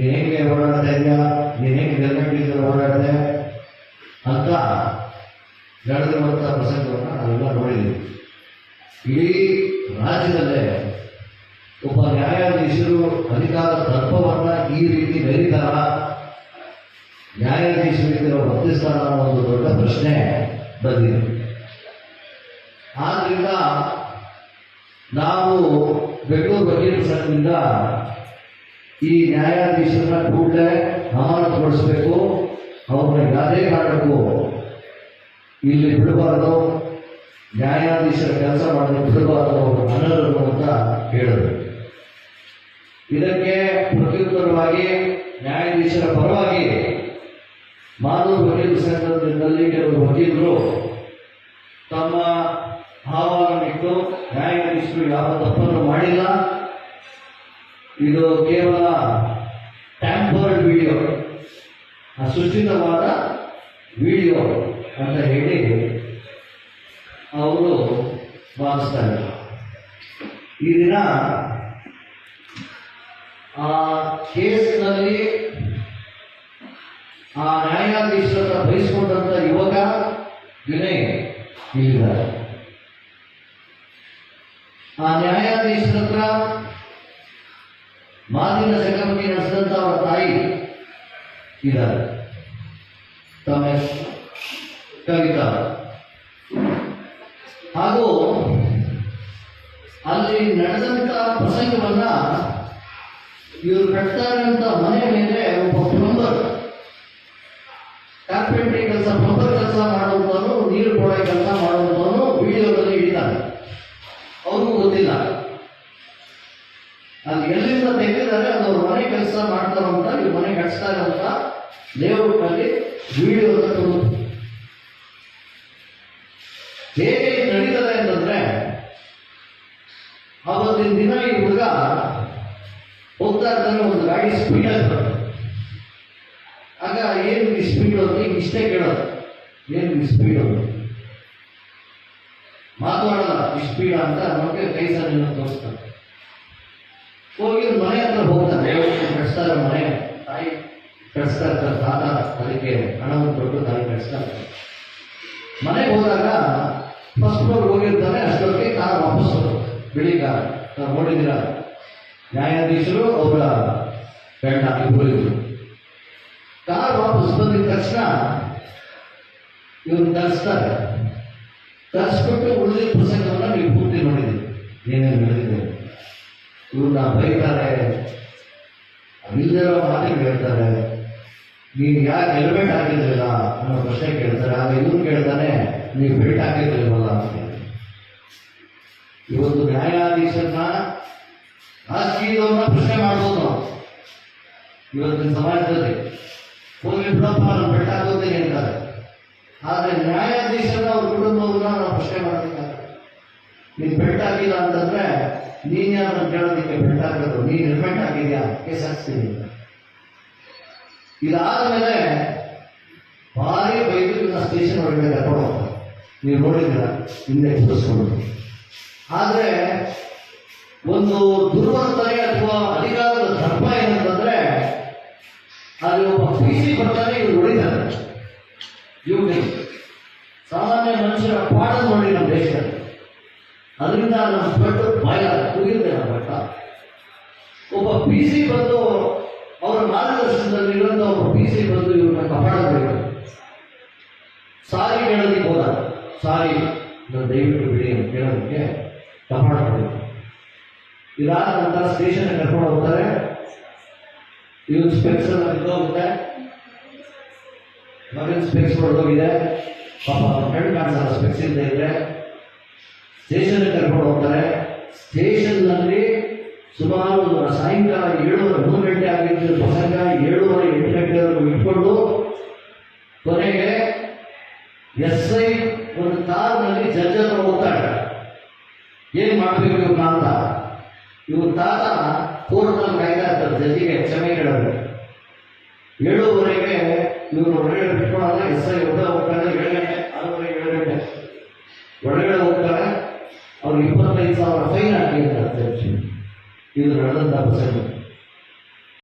ನೀನು ಹೇಗೆ ಓಡಾಡ್ತಾ ಇದೆಯಾ, ನೀನು ಹೇಗೆ ನಿರ್ಗಂಟಿಗೆ ಓಡಾಡಿದೆ ಅಂತ ನಡೆದಿರುವಂಥ ಪ್ರಸಂಗವನ್ನು ನಾವೆಲ್ಲ ನೋಡಿದ್ದೀವಿ. ಇಡೀ ರಾಜ್ಯದಲ್ಲೇ ಒಬ್ಬ ನ್ಯಾಯಾಧೀಶರು ಅಧಿಕಾರ ತತ್ವವನ್ನು ಈ ರೀತಿ ಮೆರೀತಾರ, ನ್ಯಾಯಾಧೀಶರಿಗೆ ವರ್ತಿಸ್ತಾರ ಅನ್ನೋ ಒಂದು ದೊಡ್ಡ ಪ್ರಶ್ನೆ ಬಂದಿದೆ. ಆದ್ರಿಂದ ನಾವು ಬೆಂಗಳೂರು ವಕೀಲರ ಸಂಘದಿಂದ ಈ ನ್ಯಾಯಾಧೀಶರನ್ನ ಕೂಡಲೇ ಅಮಾನತುಗೊಳಿಸಬೇಕು, ಅವ್ರನ್ನ ಯಾವುದೇ ಕಾರಣಕ್ಕೂ ಇಲ್ಲಿ ಬಿಡಬಾರ್ದು, ನ್ಯಾಯಾಧೀಶರ ಕೆಲಸ ಮಾಡಲು ಬಿಡಬಾರ್ದು, ಅವರು ಅನರ್ಹರು ಅಂತ ಹೇಳಿದ್ರು. ಇದಕ್ಕೆ ಪ್ರತ್ಯುತ್ತರವಾಗಿ ನ್ಯಾಯಾಧೀಶರ ಪರವಾಗಿ ಮಾನವ ವಕೀಲರ ಸಂಘದಲ್ಲಿ ಕೆಲವು ವಕೀಲರು ತಮ್ಮ ಆಹ್ವಾನವಿಟ್ಟು ನ್ಯಾಯಾಧೀಶರು ಯಾವ ತಪ್ಪನ್ನು ಮಾಡಿಲ್ಲ, ಇದು ಕೇವಲ ಟ್ಯಾಂಪರ್ಡ್ ವಿಡಿಯೋ, ಸೃಷ್ಟಿತವಾದ ವಿಡಿಯೋ ಅಂತ ಹೇಳಿ ಅವರು ವಾದಿಸ್ತಾರೆ. ಈ ದಿನ ಆ ಕೇಸ್ನಲ್ಲಿ ಆ ನ್ಯಾಯಾಧೀಶರನ್ನ ಬಯಸಿಕೊಂಡಂತ ಯುವಕ ವಿನಯ್ ಇಲ್ಲಿದ್ದಾರೆ. ಆ ನ್ಯಾಯಾಧೀಶರ ಹತ್ರ ಮಾತಿನ ಚಕಮಕಿ ನಡೆಸಿದಂತ ಅವರ ತಾಯಿ ಇದ್ದಾರೆ, ತಮ್ಮ ಕವಿತಾ. ಹಾಗೂ ಅಲ್ಲಿ ನಡೆದಂತ ಪ್ರಸಂಗವನ್ನ ಇವರು ಕಟ್ತಾರೆ ಅಂತ ಮನೆ ಮೇಲೆ ಒಬ್ಬ ಪ್ಲಂಬರ್, ಕಾರ್ಪೆಂಟ್ರಿ ಕೆಲಸ, ಪ್ಲಂಬರ್ ಕೆಲಸ ಮಾಡುವಂತವನು, ನೀರು ಕೊಡೋ ಕೆಲಸ ಮಾಡುವಂತವನು ವಿಡಿಯೋದಲ್ಲಿ ಹಿಡಿತಾನೆ. ಅವ್ರಿಗೂ ಗೊತ್ತಿಲ್ಲ ಅಲ್ಲಿ ಎಲ್ಲಿಂದ ತೆಗೆದಿದ್ದಾರೆ, ಅದು ಅವ್ರ ಮನೆ ಕೆಲಸ ಮಾಡ್ತಾರಂತ, ಇವ್ರ ಮನೆ ಕಟ್ಸ್ತಾರೆ ಅಂತ ಲೇಔಟ್ನಲ್ಲಿ ವಿಡಿಯೋ ತಗೊಂಡು ಹೇಗೆ ನಡೀತದೆ ಅಂತಂದ್ರೆ, ಅವತ್ತಿನ ದಿನ ಈ ಹುಡುಗ ಹೋಗ್ತಾ ಇರ್ತಾನೆ, ಒಂದು ಗಾಡಿ ಸ್ಪೀಡ್ ಆಗ್ತದೆ. ಆಗ ಏನು ಈ ಸ್ಪೀಡ್ ಅಂತ ಈಗ ಇಷ್ಟೇ ಕೇಳೋದು, ಏನು ಈ ಸ್ಪೀಡ್ ಅಂತ ಮಾತಾಡಲ್ಲ, ಈ ಸ್ಪೀಡ್ ಅಂತ ನಮಗೆ ಕೈ ಸಾಲಿನ ತೋರಿಸ್ತಾರೆ. ಹೋಗಿ ಮನೆ ಹತ್ರ ಹೋಗ್ತಾನೆ, ಕಟ್ಸ್ತಾರೆ ಮನೆ, ತಾಯಿ ಕಟ್ಸ್ತಾ ಇರ್ತಾರೆ, ತಾತ ಅದಕ್ಕೆ ಹಣವನ್ನು ಕೊಟ್ಟು ತಾಯಿ ಕಟ್ಸ್ತಾ ಇರ್ತಾರೆ. ಮನೆಗೆ ಹೋದಾಗ ಫಸ್ಟ್ ಫ್ಲೋರ್ ಹೋಗಿರ್ತಾನೆ, ಅಷ್ಟೊತ್ತಿಗೆ ಕಾರ್ ವಾಪಸ್ ಬಿಳಿ ಕಾರ್. ನಾವು ನೋಡಿದ್ದೀರ, ನ್ಯಾಯಾಧೀಶರು ಅವರ ಗಂಡ ಇಬ್ಬರು ಇದ್ರು. ಕಾರ್ ವಾಪಸ್ ಬಂದಿದ ತಕ್ಷಣ ಇವ್ರು ಕಲಿಸ್ತಾರೆ. ಕಲಿಸ್ಬಿಟ್ಟು ಉಳಿದ ಪ್ರಸಂಗವನ್ನು ನೀವು ಪೂರ್ತಿ ನೋಡಿದ್ದೀರಿ, ಏನೇನು ನಡೆದಿದೆ. ಇವ್ರನ್ನ ಬೈತಾರೆ, ಇಲ್ಲದಿರೋ ಮಾತಿಗೆ ಹೇಳ್ತಾರೆ, ನೀವು ಯಾಕೆ ಹೆಲ್ಮೆಟ್ ಹಾಕಿದ್ರಿಲ್ಲ ಅನ್ನೋ ಪ್ರಶ್ನೆ ಕೇಳ್ತಾರೆ. ಆಗ ಇವ್ರು ಕೇಳ್ತಾನೆ, ನೀವು ಬೆಲ್ಟ್ ಹಾಕಿದ್ರಿಲ್ವಲ್ಲ ಅಂತ. ಇವತ್ತು ನ್ಯಾಯಾಧೀಶರನ್ನ, ರಾಜಕೀಯದವ್ರನ್ನ ಪ್ರಶ್ನೆ ಮಾಡ್ಬೋದು ನಾವು ಇವತ್ತಿನ ಸಮಾಜದಲ್ಲಿ. ಹೋಗಿ ಬಿಡಪ್ಪ, ನಾನು ಬೆಲ್ಟ್ ಹಾಕೋತೀನಿ ಅಂತಾರೆ. ಆದರೆ ನ್ಯಾಯಾಧೀಶರನ್ನ ಅವ್ರ ಕುಟುಂಬವನ್ನ ನಾವು ಪ್ರಶ್ನೆ ಮಾಡಬೇಕಾದ್ರೆ, ನೀನು ಬೆಲ್ಟ್ ಹಾಕಿಲ್ಲ ಅಂತಂದ್ರೆ ನೀನ್ ಯಾರು ಕೇಳೋದಕ್ಕೆ ಬೆಲ್ಟ್ ಹಾಕೋದು, ನೀನು ಹೆಲ್ಮೆಟ್ ಹಾಕಿದ್ಯಾ, ಕೇಸ್ ಹಾಕ್ಸ್ತೀನಿ. ಇದಾದ ಮೇಲೆ ಭಾರಿ ಬೈದು ಸ್ಟೇಷನ್ ಒಳಗಡೆ ಕರ್ಕೊಂಡು ಹೋಗ್ತಾರೆ. ನೀವು ನೋಡಿದ್ದೀರ ಹಿಂದೆ ಕೂರಿಸ್ಕೊಂಡು. ಆದರೆ ಒಂದು ದುರ್ವರ್ತನೆ ಅಥವಾ ಅಧಿಕಾರದ ದರ್ಪ ಏನಂತಂದ್ರೆ, ಅಲ್ಲಿ ಒಬ್ಬ PC ಬರ್ತಾನೆ, ಇವ್ರು ಹೊಡಿತಾರೆ. ಇವ್ರಿಗೆ ಸಾಮಾನ್ಯ ಮನುಷ್ಯರ ಪಾಠ ನೋಡಿ ನಮ್ಮ ದೇಶದಲ್ಲಿ. ಅದರಿಂದ ನಮ್ಮ ಪಟ್ಟು ಭಯ ಕುಗಿಯುತ್ತೆ. ನಮ್ಮ ಪಟ್ಟ ಒಬ್ಬ PC ಬಂದು, ಅವರ ಮಾರ್ಗದರ್ಶನದಲ್ಲಿ ಇರುವಂತ ಒಬ್ಬ PC ಬಂದು ಇವ್ರನ್ನ ಕಾಪಾಡಬೇಕು. ಸಾರಿ ಕೇಳೋದಕ್ಕೆ ಹೋದ, ಸಾರಿ ದಯವಿಟ್ಟು ಬಿಡಿ ಅಂತ ಕೇಳೋದಕ್ಕೆ ಕಾಪಾಡಬೇಕು. ಇದಾದ ನಂತರ ಸ್ಟೇಷನ್ ಕರ್ಕೊಂಡು ಹೋಗ್ತಾರೆ. ಇವ್ರು ಸ್ಪೆಕ್ಸ್ ಎಲ್ಲ ಬಿದ್ದೋಗುತ್ತೆ, ಮಗನ ಸ್ಪೆಕ್ಸ್ ಹೊಡೆದೋಗಿದೆ, ಪಾಪ ಕಣ್ಣು ಕಾಣಿಸಲ್ಲ ಸ್ಪೆಕ್ಸ್ ಇಲ್ಲದೆ ಇದ್ರೆ. ಸ್ಟೇಷನ್ ಕರ್ಕೊಂಡು ಹೋಗ್ತಾರೆ. ಸ್ಟೇಷನ್ನಲ್ಲಿ ಸುಮಾರು ಸಾಯಂಕಾಲ 7:30 ಗಂಟೆ ಆಗಿದ್ದು ಪ್ರಸಂಗ 7:30 8 ಗಂಟೆವರೆಗೂ ಇಟ್ಕೊಂಡು ಕೊನೆಗೆ SI ಒಂದು ಕಾರ್ನಲ್ಲಿ ಜಡ್ಜ್ ಹತ್ರ ಹೋಗ್ತಾಳೆ. ಏನ್ ಮಾಡ್ಬೇಕು ಇವ್ರನ್ನ ಅಂತ. ಇವ್ರ ತಾತ ಕೋರ್ಟ್ನಲ್ಲಿ ಕಾಯ್ತಾ ಇರ್ತಾರೆ ಜಡ್ಜಿಗೆ ಕ್ಷಮೆ ಕೇಳೋದು. 7:30ಗೆ ಇವರು ಹೊರಗಡೆ ಬಿಟ್ಕೊಳ್ಳೋಲ್ಲ. SI ಒಬ್ಬ ಹೋಗ್ತಾರೆ. 7 ಗಂಟೆ 6:30 7 ಗಂಟೆ ಒಳಗಡೆ ಹೋಗ್ತಾರೆ. ಅವ್ರು 25,000 ಫೈನ್ ಹಾಕಿರ್ತಾರೆ ಜಡ್ಜ್. ಇದು ನಡೆದಂಥ ಪ್ರಸಂಗ.